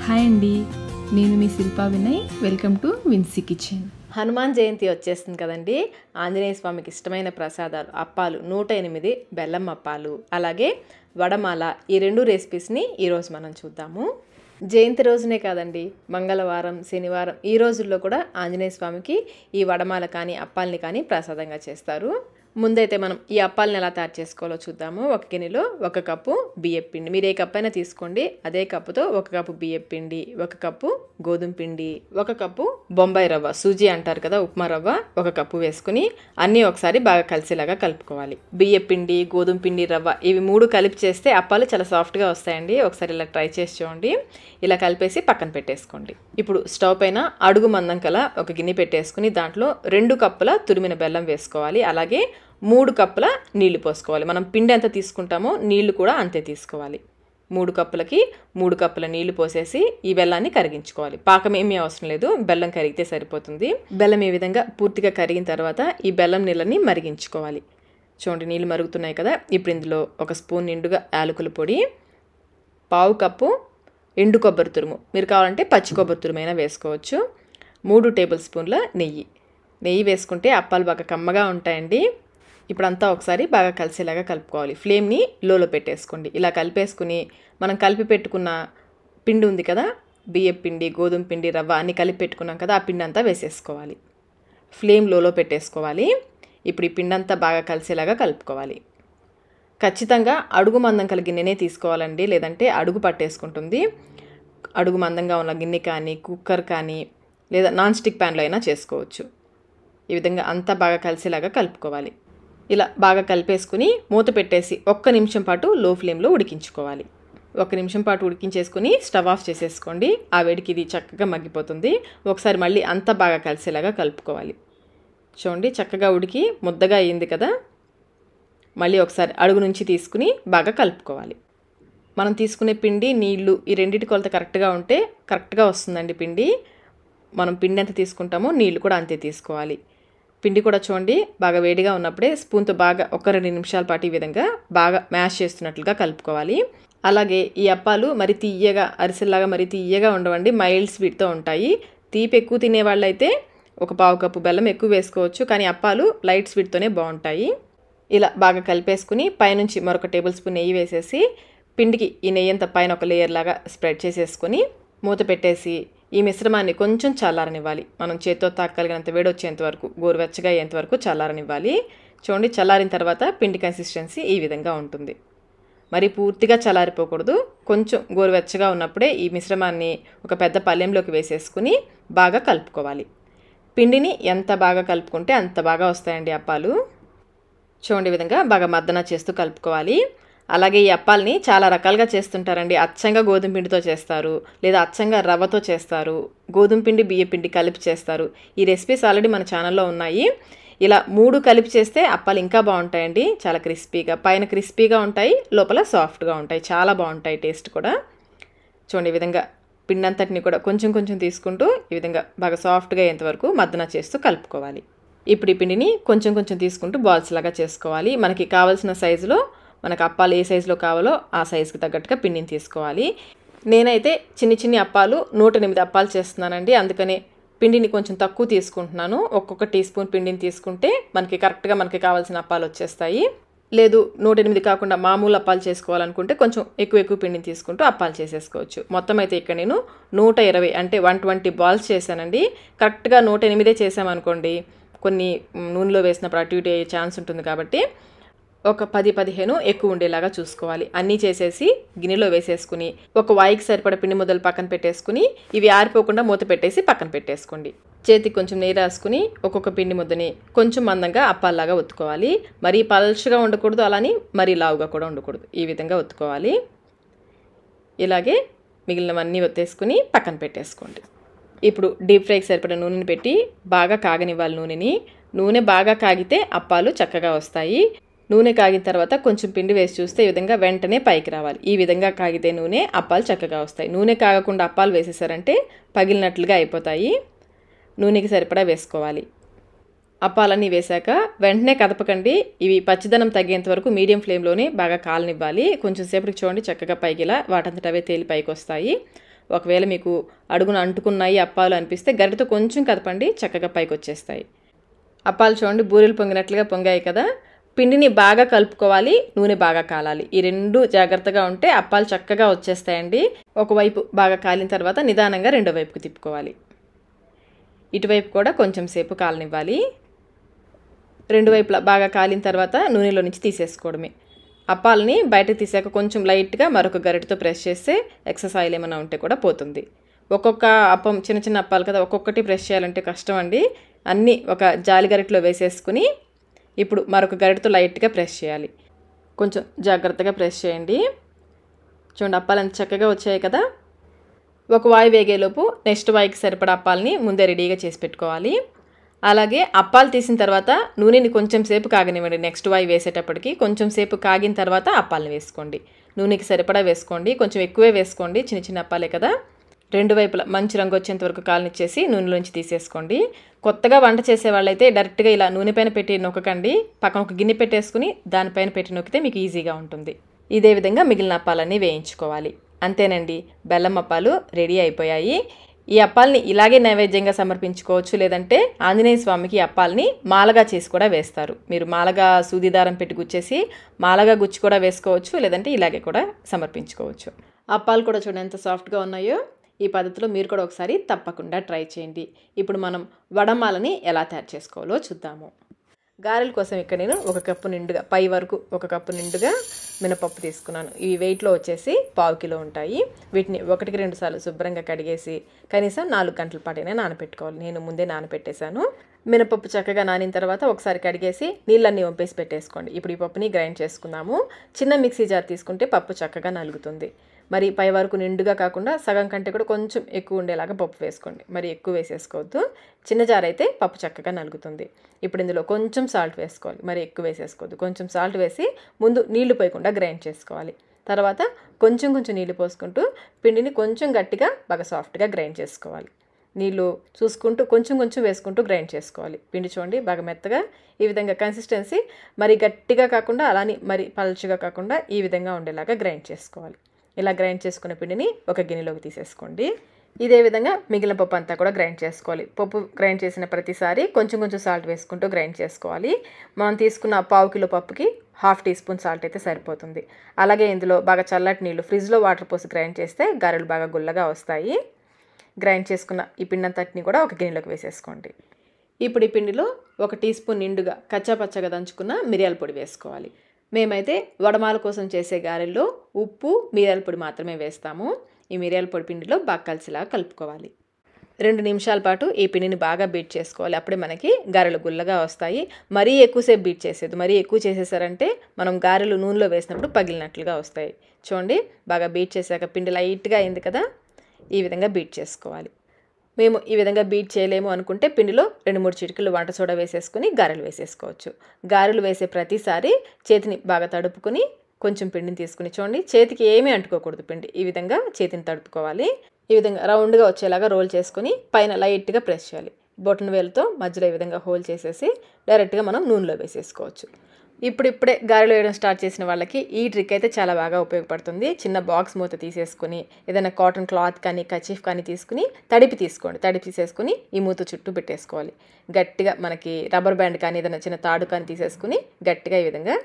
Hi అండి, నేను మీ Shilpa Vinay. Welcome to Vincy kitchen. Hanuman Jayanti వచ్చేస్తుంది కదండి. ఆంజనేయ స్వామికి ఇష్టమైన ప్రసాదాలు అప్పాలు 108 బెల్లం అప్పాలు, అలాగే వడమాల, ఈ రెండు రెసిపీస్ని ఈరోజు మనం చూద్దాము. జయంతి రోజునే కాదండి, మంగళవారం, శనివారం ఈ రోజుల్లో కూడా ఆంజనేయ స్వామికి ఈ వడమాల కానీ అప్పాలని కానీ ప్రసాదంగా చేస్తారు. ముందైతే మనం ఈ అప్పాలను ఎలా తయారు చేసుకోవాలో చూద్దాము. ఒక గిన్నెలో 1 కప్పు బియ్యం పిండి, మీరు ఏ కప్పు అయినా తీసుకోండి. అదే కప్పుతో 1 కప్పు బియ్యం పిండి, 1 కప్పు గోధుమ పిండి, 1 కప్పు బొంబాయి రవ్వ, సూజీ అంటారు కదా, ఉప్మా రవ్వ 1 కప్పు వేసుకుని అన్నీ ఒకసారి బాగా కలిసేలాగా కలుపుకోవాలి. బియ్యం పిండి, గోధుమ పిండి, రవ్వ ఇవి 3 కలిపి చేస్తే అప్పాలు చాలా సాఫ్ట్గా వస్తాయండి. ఒకసారి ఇలా ట్రై చేసి చూడండి. ఇలా కలిపేసి పక్కన పెట్టేసుకోండి. ఇప్పుడు స్టవ్ పైన అడుగు మందం కల ఒక గిన్నె పెట్టేసుకుని దాంట్లో 2 కప్పుల తురిమిన బెల్లం వేసుకోవాలి. అలాగే 3 కప్పుల నీళ్లు పోసుకోవాలి. మనం పిండి ఎంత తీసుకుంటామో నీళ్లు కూడా అంతే తీసుకోవాలి. 3 కప్పులకి 3 కప్పుల నీళ్లు పోసేసి ఈ బెల్లాన్ని కరిగించుకోవాలి. పాకం ఏమీ అవసరం లేదు, బెల్లం కరిగితే సరిపోతుంది. బెల్లం ఈ విధంగా పూర్తిగా కరిగిన తర్వాత ఈ బెల్లం నీళ్ళని మరిగించుకోవాలి. చూడండి, నీళ్ళు మరుగుతున్నాయి కదా. ఇప్పుడు ఇందులో 1 స్పూన్ నిండుగా యాలకుల పొడి, 1/2 కప్పు ఎండు కొబ్బరి తురుము, మీరు కావాలంటే పచ్చి కొబ్బరి తురుమైనా వేసుకోవచ్చు, 3 టేబుల్ స్పూన్ల నెయ్యి వేసుకుంటే అప్పాలు బాగా కమ్మగా ఉంటాయండి. ఇప్పుడంతా ఒకసారి బాగా కలిసేలాగా కలుపుకోవాలి. ఫ్లేమ్ని లోలో పెట్టేసుకోండి. ఇలా కలిపేసుకుని మనం కలిపి పెట్టుకున్న పిండి ఉంది కదా, బియ్యం పిండి, గోధుమ పిండి, రవ్వ అన్నీ కలిపి పెట్టుకున్నాం కదా, ఆ పిండి అంతా వేసేసుకోవాలి. ఫ్లేమ్ లోలో పెట్టేసుకోవాలి. ఇప్పుడు ఈ పిండి అంతా బాగా కలిసేలాగా కలుపుకోవాలి. ఖచ్చితంగా అడుగు మందం కల గిన్నెనే తీసుకోవాలండి, లేదంటే అడుగు పట్టేసుకుంటుంది. అడుగు మందంగా ఉన్న గిన్నె కానీ, కుక్కర్ కానీ, లేదా నాన్ స్టిక్ ప్యాన్లో అయినా చేసుకోవచ్చు. ఈ విధంగా అంతా బాగా కలిసేలాగా కలుపుకోవాలి. ఇలా బాగా కలిపేసుకుని మూత పెట్టేసి 1 నిమిషం పాటు లో ఫ్లేమ్లో ఉడికించుకోవాలి. 1 నిమిషం పాటు ఉడికించేసుకుని స్టవ్ ఆఫ్ చేసేసుకోండి. ఆ వేడికి ఇది చక్కగా మగ్గిపోతుంది. ఒకసారి మళ్ళీ అంతా బాగా కలిసేలాగా కలుపుకోవాలి. చూడండి, చక్కగా ఉడికి ముద్దగా అయ్యింది కదా. మళ్ళీ ఒకసారి అడుగు నుంచి తీసుకుని బాగా కలుపుకోవాలి. మనం తీసుకునే పిండి, నీళ్లు ఈ రెండింటి కొలత కరెక్ట్గా ఉంటే కరెక్ట్గా వస్తుందండి పిండి. మనం పిండి ఎంత తీసుకుంటామో నీళ్లు కూడా అంతే తీసుకోవాలి. పిండి కూడా చూడండి బాగా వేడిగా ఉన్నప్పుడే స్పూన్తో బాగా 1-2 నిమిషాల పాటు ఈ విధంగా బాగా మ్యాష్ చేస్తున్నట్లుగా కలుపుకోవాలి. అలాగే ఈ అప్పాలు మరి తీయగా, అరిసెల్లాగా మరి తీయగా ఉండవండి, మైల్డ్ స్వీట్తో ఉంటాయి. తీపి ఎక్కువ తినే వాళ్ళైతే 1/4 కప్పు బెల్లం ఎక్కువ వేసుకోవచ్చు, కానీ అప్పాలు లైట్ స్వీట్తోనే బాగుంటాయి. ఇలా బాగా కలిపేసుకుని పైనుంచి మరొక టేబుల్ స్పూన్ నెయ్యి వేసేసి పిండికి ఈ నెయ్యి అంతా పైన ఒక లేయర్ లాగా స్ప్రెడ్ చేసేసుకొని మూత పెట్టేసి ఈ మిశ్రమాన్ని కొంచెం చల్లారనివ్వాలి. మనం చేత్తో తాకగలిగినంత వేడి వచ్చేంత వరకు, గోరువెచ్చగా అయ్యేంత వరకు చల్లారనివ్వాలి. చూడండి, చల్లారిన తర్వాత పిండి కన్సిస్టెన్సీ ఈ విధంగా ఉంటుంది. మరి పూర్తిగా చల్లారిపోకూడదు. కొంచెం గోరువెచ్చగా ఉన్నప్పుడే ఈ మిశ్రమాన్ని ఒక పెద్ద పళ్ళెంలోకి వేసేసుకుని బాగా కలుపుకోవాలి. పిండిని ఎంత బాగా కలుపుకుంటే అంత బాగా వస్తాయండి అప్పాలు. చూడండి, విధంగా బాగా మద్దన చేస్తూ కలుపుకోవాలి. అలాగే ఈ అప్పాలని చాలా రకాలుగా చేస్తుంటారండి. అచ్చంగా గోధుమ పిండితో చేస్తారు, లేదా అచ్చంగా రవ్వతో చేస్తారు, గోధుమ పిండి, బియ్య పిండి కలిపి చేస్తారు. ఈ రెసిపీస్ ఆల్రెడీ మన ఛానల్లో ఉన్నాయి. ఇలా 3 కలిపి చేస్తే అప్పాలు ఇంకా బాగుంటాయండి. చాలా క్రిస్పీగా, పైన క్రిస్పీగా ఉంటాయి, లోపల సాఫ్ట్గా ఉంటాయి, చాలా బాగుంటాయి టేస్ట్ కూడా. చూడండి, ఈ విధంగా పిండి అంతటిని కూడా కొంచెం కొంచెం తీసుకుంటూ ఈ విధంగా బాగా సాఫ్ట్గా అయ్యేంతవరకు మద్దన చేస్తూ కలుపుకోవాలి. ఇప్పుడు ఈ పిండిని కొంచెం కొంచెం తీసుకుంటూ బాల్స్ లాగా చేసుకోవాలి. మనకి కావాల్సిన సైజులో, మనకు అప్పాలు ఏ సైజులో కావాలో ఆ సైజుకి తగ్గట్టుగా పిండిని తీసుకోవాలి. నేనైతే చిన్ని అప్పాలు 108 అప్పాలు చేస్తున్నానండి, అందుకని పిండిని కొంచెం తక్కువ తీసుకుంటున్నాను. ఒక్కొక్క టీ స్పూన్ పిండిని తీసుకుంటే మనకి కరెక్ట్గా మనకి కావాల్సిన అప్పాలు వచ్చేస్తాయి. లేదు 108 కాకుండా మామూలు అప్పాలు చేసుకోవాలనుకుంటే కొంచెం ఎక్కువ పిండిని తీసుకుంటూ అప్పాలు చేసేసుకోవచ్చు. మొత్తం అయితే ఇక్కడ నేను 120 అంటే 120 బాల్స్ చేశానండి. కరెక్ట్గా 108 చేసామనుకోండి, కొన్ని నూనెలో వేసినప్పుడు అటు ఇటు అయ్యే ఛాన్స్ ఉంటుంది కాబట్టి ఒక 10-15 ఎక్కువ ఉండేలాగా చూసుకోవాలి. అన్నీ చేసేసి గిన్నెలో వేసేసుకుని ఒక వాయికి సరిపడ పిండి ముద్దలు పక్కన పెట్టేసుకుని ఇవి ఆరిపోకుండా మూత పెట్టేసి పక్కన పెట్టేసుకోండి. చేతికి కొంచెం నెయ్యి రాసుకుని ఒక్కొక్క పిండి ముద్దని కొంచెం మందంగా అప్పాల్లాగా ఒత్తుకోవాలి. మరీ పల్చగా ఉండకూడదు, అలాని మరీ లావుగా కూడా ఉండకూడదు. ఈ విధంగా ఒత్తుకోవాలి. ఇలాగే మిగిలినవన్నీ ఒత్తేసుకుని పక్కన పెట్టేసుకోండి. ఇప్పుడు డీప్ ఫ్రైకి సరిపడ నూనెని పెట్టి బాగా కాగనివ్వాలి. నూనె బాగా కాగితే అప్పాలు చక్కగా వస్తాయి. నూనె కాగిన తర్వాత కొంచెం పిండి వేసి చూస్తే ఈ విధంగా వెంటనే పైకి రావాలి. ఈ విధంగా కాగితే నూనె అప్పాలు చక్కగా వస్తాయి. నూనె కాగకుండా అప్పాలు వేసేసారంటే పగిలినట్లుగా అయిపోతాయి. నూనెకి సరిపడా వేసుకోవాలి. అప్పాలన్నీ వేశాక వెంటనే కదపకండి. ఇవి పచ్చిదనం తగ్గేంత వరకు మీడియం ఫ్లేమ్లోనే బాగా కాలనివ్వాలి. కొంచెం సేపటికి చూడండి చక్కగా పైకి ఇలా వాటంతట అవే తేలి పైకి వస్తాయి. ఒకవేళ మీకు అడుగున అంటుకున్నాయి అప్పాలు అనిపిస్తే గరిటతో కొంచెం కదపండి, చక్కగా పైకి వచ్చేస్తాయి. అప్పాలు చూడండి బూరెలు పొంగినట్లుగా పొంగాయి కదా. పిండిని బాగా కలుపుకోవాలి, నూనె బాగా కాలాలి. ఈ రెండు జాగ్రత్తగా ఉంటే అప్పాలు చక్కగా వచ్చేస్తాయండి. ఒకవైపు బాగా కాలిన తర్వాత నిదానంగా రెండో వైపుకు తిప్పుకోవాలి. ఇటువైపు కూడా కొంచెం సేపు కాలనివ్వాలి. రెండు వైపులా బాగా కాలిన తర్వాత నూనెలో నుంచి తీసేసుకోవడమే. అప్పాలని బయటకు తీసాక కొంచెం లైట్గా మరొక గరిటతో ప్రెస్ చేస్తే ఎక్సెస్ ఆయిల్ ఏమైనా ఉంటే కూడా పోతుంది. ఒక్కొక్క అప్పం చిన్న చిన్న అప్పాలు కదా, ఒక్కొక్కటి ప్రెస్ చేయాలంటే కష్టం అండి. అన్నీ ఒక జాలి గరిటలో వేసేసుకుని ఇప్పుడు మరొక గరిటతో లైట్గా ప్రెస్ చేయాలి. కొంచెం జాగ్రత్తగా ప్రెస్ చేయండి. చూడండి అప్పాలు ఎంత చక్కగా వచ్చాయి కదా. ఒక వాయి వేగేలోపు నెక్స్ట్ వాయికి సరిపడా అప్పాలని ముందే రెడీగా చేసి పెట్టుకోవాలి. అలాగే అప్పాలు తీసిన తర్వాత నూనెని కొంచెం సేపు కాగనివ్వండి. నెక్స్ట్ వాయి వేసేటప్పటికి కొంచెం సేపు కాగిన తర్వాత అప్పాలని వేసుకోండి. నూనెకి సరిపడా వేసుకోండి, కొంచెం ఎక్కువే వేసుకోండి, చిన్న చిన్న అప్పాలే కదా. రెండు వైపులా మంచి రంగు వచ్చేంత వరకు కాలనిచ్చేసి నూనెలోంచి తీసేసుకోండి. కొత్తగా వంట చేసే వాళ్ళైతే డైరెక్ట్గా ఇలా నూనె పైన పెట్టి నొక్కకండి, పక్కన ఒక గిన్నె పెట్టేసుకుని దానిపైన పెట్టి నొక్కితే మీకు ఈజీగా ఉంటుంది. ఇదే విధంగా మిగిలిన అప్పాలన్నీ వేయించుకోవాలి. అంతేనండి, బెల్లం అప్పాలు రెడీ అయిపోయాయి. ఈ అప్పాలని ఇలాగే నైవేద్యంగా సమర్పించుకోవచ్చు, లేదంటే ఆంజనేయ స్వామికి ఈ అప్పాలని మాలగా చేసి కూడా వేస్తారు. మీరు మాలగా సూదిదారం పెట్టి గుచ్చేసి మాలగా గుచ్చి కూడా వేసుకోవచ్చు, లేదంటే ఇలాగే కూడా సమర్పించుకోవచ్చు. అప్పాలు కూడా చూడండి ఎంత సాఫ్ట్గా ఉన్నాయో. ఈ పద్ధతిలో మీరు కూడా ఒకసారి తప్పకుండా ట్రై చేయండి. ఇప్పుడు మనం వడమాలని ఎలా తయారు చేసుకోవాలో చూద్దాము. గారెల కోసం ఇక్కడ నేను 1 కప్పు నిండుగా, పై వరకు 1 కప్పు నిండుగా మినపప్పు తీసుకున్నాను. ఇవి వెయిట్లో వచ్చేసి 1/2 కిలో ఉంటాయి. వీటిని 1కి 2 సార్లు శుభ్రంగా కడిగేసి కనీసం 4 గంటల పాటైనా నానబెట్టుకోవాలి. నేను ముందే నానబెట్టేశాను. మినపప్పు చక్కగా నానిన తర్వాత ఒకసారి కడిగేసి నీళ్ళన్నీ వంపేసి పెట్టేసుకోండి. ఇప్పుడు ఈ పప్పుని గ్రైండ్ చేసుకుందాము. చిన్న మిక్సీ జార్ తీసుకుంటే పప్పు చక్కగా నలుగుతుంది. మరి పై వరకు నిండుగా కాకుండా సగం కంటే కూడా కొంచెం ఎక్కువ ఉండేలాగా పప్పు వేసుకోండి. మరి ఎక్కువ వేసేసుకోవద్దు. చిన్న జార్ అయితే పప్పు చక్కగా నలుగుతుంది. ఇప్పుడు ఇందులో కొంచెం సాల్ట్ వేసుకోవాలి, మరి ఎక్కువ వేసేసుకోవద్దు. కొంచెం సాల్ట్ వేసి ముందు నీళ్లు పోయకుండా గ్రైండ్ చేసుకోవాలి. తర్వాత కొంచెం కొంచెం నీళ్లు పోసుకుంటూ పిండిని కొంచెం గట్టిగా బాగా సాఫ్ట్గా గ్రైండ్ చేసుకోవాలి. నీళ్ళు చూసుకుంటూ కొంచెం కొంచెం వేసుకుంటూ గ్రైండ్ చేసుకోవాలి. పిండి చూడండి బాగా మెత్తగా ఈ విధంగా కన్సిస్టెన్సీ, మరి గట్టిగా కాకుండా అలానే మరి పల్చగా కాకుండా ఈ విధంగా ఉండేలాగా గ్రైండ్ చేసుకోవాలి. ఇలా గ్రైండ్ చేసుకున్న పిండిని ఒక గిన్నెలోకి తీసేసుకోండి. ఇదే విధంగా మిగిలిన పప్పు అంతా కూడా గ్రైండ్ చేసుకోవాలి. పప్పు గ్రైండ్ చేసిన ప్రతిసారి కొంచెం కొంచెం సాల్ట్ వేసుకుంటూ గ్రైండ్ చేసుకోవాలి. మనం తీసుకున్న 1/2 కిలో పప్పుకి 1/2 టీ స్పూన్ సాల్ట్ అయితే సరిపోతుంది. అలాగే ఇందులో బాగా చల్లటి నీళ్ళు ఫ్రిడ్జ్లో వాటర్ పోసి గ్రైండ్ చేస్తే గారెలు బాగా గుల్లగా వస్తాయి. గ్రైండ్ చేసుకున్న ఈ పిండి అంతటిని కూడా ఒక గిన్నెలోకి వేసేసుకోండి. ఇప్పుడు ఈ పిండిలో 1 టీ స్పూన్ నిండుగా కచ్చాపచ్చగా దంచుకున్న మిరియాల పొడి వేసుకోవాలి. మేమైతే వడమాల కోసం చేసే గారెల్లో ఉప్పు, మిరియాల పొడి మాత్రమే వేస్తాము. ఈ మిరియాల పొడి పిండిలో బాగా కలిసిలా కలుపుకోవాలి. 2 నిమిషాల పాటు ఈ పిండిని బాగా బీట్ చేసుకోవాలి. అప్పుడే మనకి గారెలు గుల్లగా వస్తాయి. మరీ ఎక్కువసేపు బీట్ చేసేది, మరీ ఎక్కువ చేసేసారంటే మనం గారెలు నూనెలో వేసినప్పుడు పగిలినట్లుగా వస్తాయి. చూడండి బాగా బీట్ చేశాక పిండి లైట్గా అయింది కదా, ఈ విధంగా బీట్ చేసుకోవాలి. మేము ఈ విధంగా బీట్ చేయలేము అనుకుంటే పిండిలో 2-3 చిటికెలు వంట సోడా వేసేసుకుని గారెలు వేసేసుకోవచ్చు. గారెలు వేసే ప్రతిసారి చేతిని బాగా తడుపుకొని కొంచెం పిండిని తీసుకుని చూడండి, చేతికి ఏమీ అంటుకోకూడదు. పిండి ఈ విధంగా చేతిని తడుపుకోవాలి. ఈ విధంగా రౌండ్గా వచ్చేలాగా రోల్ చేసుకుని పైన లైట్గా ప్రెస్ చేయాలి. బొటన వేలుతో మధ్యలో ఈ విధంగా హోల్ చేసేసి డైరెక్ట్గా మనం నూనెలో వేసేసుకోవచ్చు. ఇప్పుడిప్పుడే గారెలు వేయడం స్టార్ట్ చేసిన వాళ్ళకి ఈ ట్రిక్ అయితే చాలా బాగా ఉపయోగపడుతుంది. చిన్న బాక్స్ మూత తీసేసుకుని ఏదైనా కాటన్ క్లాత్ కానీ కచీఫ్ కానీ తీసుకుని తడిపి తీసుకోండి. తడిపి తీసేసుకుని ఈ మూత చుట్టూ పెట్టేసుకోవాలి. గట్టిగా మనకి రబ్బర్ బ్యాండ్ కానీ ఏదైనా చిన్న తాడు కానీ తీసేసుకుని గట్టిగా ఈ విధంగా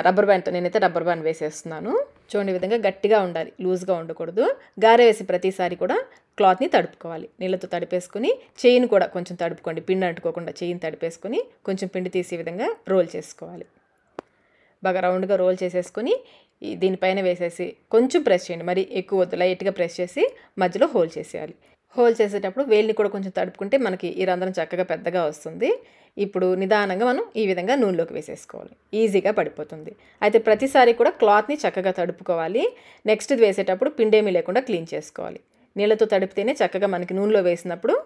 రబ్బర్ బ్యాండ్తో, నేనైతే రబ్బర్ బ్యాండ్ వేసేస్తున్నాను. చూడండి ఈ విధంగా గట్టిగా ఉండాలి, లూజ్గా ఉండకూడదు. గారె వేసి ప్రతిసారి కూడా క్లాత్ని తడుపుకోవాలి. నీళ్ళతో తడిపేసుకుని చెయ్యిని కూడా కొంచెం తడుపుకోండి. పిండి అంటుకోకుండా చెయ్యిని తడిపేసుకుని కొంచెం పిండి తీసి ఈ విధంగా రోల్ చేసుకోవాలి. బాగా రౌండ్గా రోల్ చేసేసుకొని దీనిపైన వేసేసి కొంచెం ప్రెస్ చేయండి, మరి ఎక్కువ వద్దు, లైట్గా ప్రెస్ చేసి మధ్యలో హోల్ చేసేయాలి. హోల్ చేసేటప్పుడు వేలిని కూడా కొంచెం తడుపుకుంటే మనకి ఈ రంధ్రం చక్కగా పెద్దగా వస్తుంది. ఇప్పుడు నిదానంగా మనం ఈ విధంగా నూనెలోకి వేసేసుకోవాలి. ఈజీగా పడిపోతుంది. అయితే ప్రతిసారి కూడా క్లాత్ని చక్కగా తడుపుకోవాలి. నెక్స్ట్ ఇది వేసేటప్పుడు పిండేమీ లేకుండా క్లీన్ చేసుకోవాలి. నీళ్ళతో తడిపితేనే చక్కగా మనకి నూనెలో వేసినప్పుడు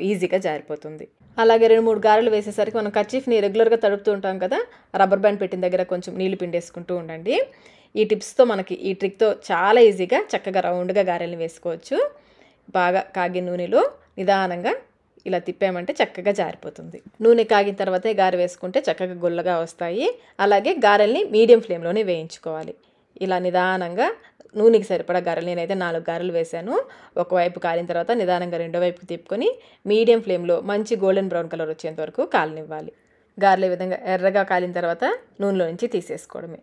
ఈజీగా జారిపోతుంది. అలాగే 2-3 గారెలు వేసేసరికి మనం కర్చీఫ్ని రెగ్యులర్గా తడుపుతూ ఉంటాం కదా, రబ్బర్ బ్యాండ్ పెట్టిన దగ్గర కొంచెం నీళ్లు పిండేసుకుంటూ ఉండండి. ఈ టిప్స్తో మనకి ఈ ట్రిక్తో చాలా ఈజీగా చక్కగా రౌండ్గా గారెల్ని వేసుకోవచ్చు. బాగా కాగిన నూనెలో నిదానంగా ఇలా తిప్పామంటే చక్కగా జారిపోతుంది. నూనె కాగిన తర్వాతే గారె వేసుకుంటే చక్కగా గుల్లగా వస్తాయి. అలాగే గారెల్ని మీడియం ఫ్లేమ్లోనే వేయించుకోవాలి. ఇలా నిదానంగా నూనెకి సరిపడా గారెలు నేనైతే 4 గారెలు వేశాను. ఒకవైపు కాలిన తర్వాత నిదానంగా రెండో వైపుకి తిప్పుకొని మీడియం ఫ్లేమ్లో మంచి గోల్డెన్ బ్రౌన్ కలర్ వచ్చేంత వరకు కాలనివ్వాలి. గారెలు ఈ విధంగా ఎర్రగా కాలిన తర్వాత నూనెలో నుంచి తీసేసుకోవడమే.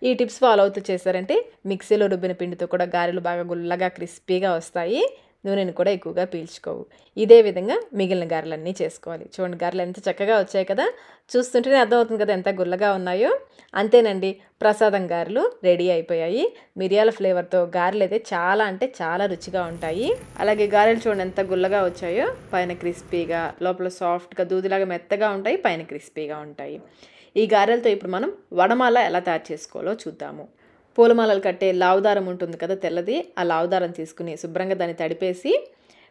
ఈ టిప్స్ ఫాలో అవుతూ చేశారంటే మిక్సీలో రుబ్బిన పిండితో కూడా గారెలు బాగా గుల్లగా క్రిస్పీగా వస్తాయి. నూనెని కూడా ఎక్కువగా పీల్చుకోవు. ఇదే విధంగా మిగిలిన గారెలన్నీ చేసుకోవాలి. చూడండి గారెలు ఎంత చక్కగా వచ్చాయి కదా, చూస్తుంటేనే అర్థమవుతుంది కదా ఎంత గుల్లగా ఉన్నాయో. అంతేనండి, ప్రసాదం గారెలు రెడీ అయిపోయాయి. మిరియాల ఫ్లేవర్తో గారెలు అయితే చాలా అంటే చాలా రుచిగా ఉంటాయి. అలాగే గారెలు చూడండి ఎంత గుల్లగా వచ్చాయో, పైన క్రిస్పీగా లోపల సాఫ్ట్గా దూదిలాగా మెత్తగా ఉంటాయి, పైన క్రిస్పీగా ఉంటాయి. ఈ గారెలతో ఇప్పుడు మనం వడమాల ఎలా తయారు చేసుకోవాలో చూద్దాము. పూలమాలలు కట్టే లావుదారం ఉంటుంది కదా తెల్లది, ఆ లావుదారం తీసుకుని శుభ్రంగా దాన్ని తడిపేసి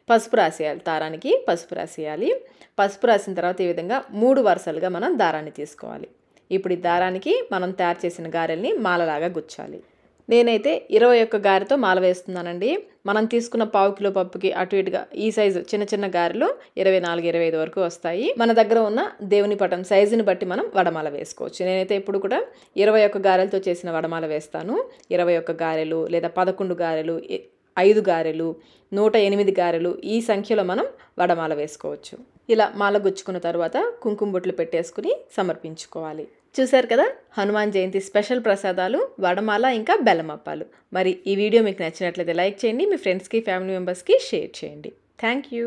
పసుపు రాసేయాలి. దారానికి పసుపు రాసేయాలి. పసుపు రాసిన తర్వాత ఈ విధంగా 3 వరుసలుగా మనం దారాన్ని తీసుకోవాలి. ఇప్పుడు ఈ దారానికి మనం తయారు చేసిన గారెల్ని మాలలాగా గుచ్చాలి. నేనైతే 21 గారెతో మాల వేస్తున్నానండి. మనం తీసుకున్న పావు కిలో పప్పుకి అటు ఇటుగా ఈ సైజు చిన్న చిన్న గారెలు 24, 25 వరకు వస్తాయి. మన దగ్గర ఉన్న దేవుని పటం సైజుని బట్టి మనం వడమాల వేసుకోవచ్చు. నేనైతే ఇప్పుడు కూడా 21 గారెలతో చేసిన వడమాల వేస్తాను. 21 గారెలు లేదా 11 గారెలు, 5 గారెలు, 108 గారెలు ఈ సంఖ్యలో మనం వడమాల వేసుకోవచ్చు. ఇలా మాల గుచ్చుకున్న తర్వాత కుంకుమ బొట్లు పెట్టేసుకుని సమర్పించుకోవాలి. చూశారు కదా, హనుమాన్ జయంతి స్పెషల్ ప్రసాదాలు వడమాల ఇంకా బెల్లం అప్పాలు. మరి ఈ వీడియో మీకు నచ్చినట్లయితే లైక్ చేయండి, మీ ఫ్రెండ్స్కి ఫ్యామిలీ మెంబర్స్కి షేర్ చేయండి. Thank you.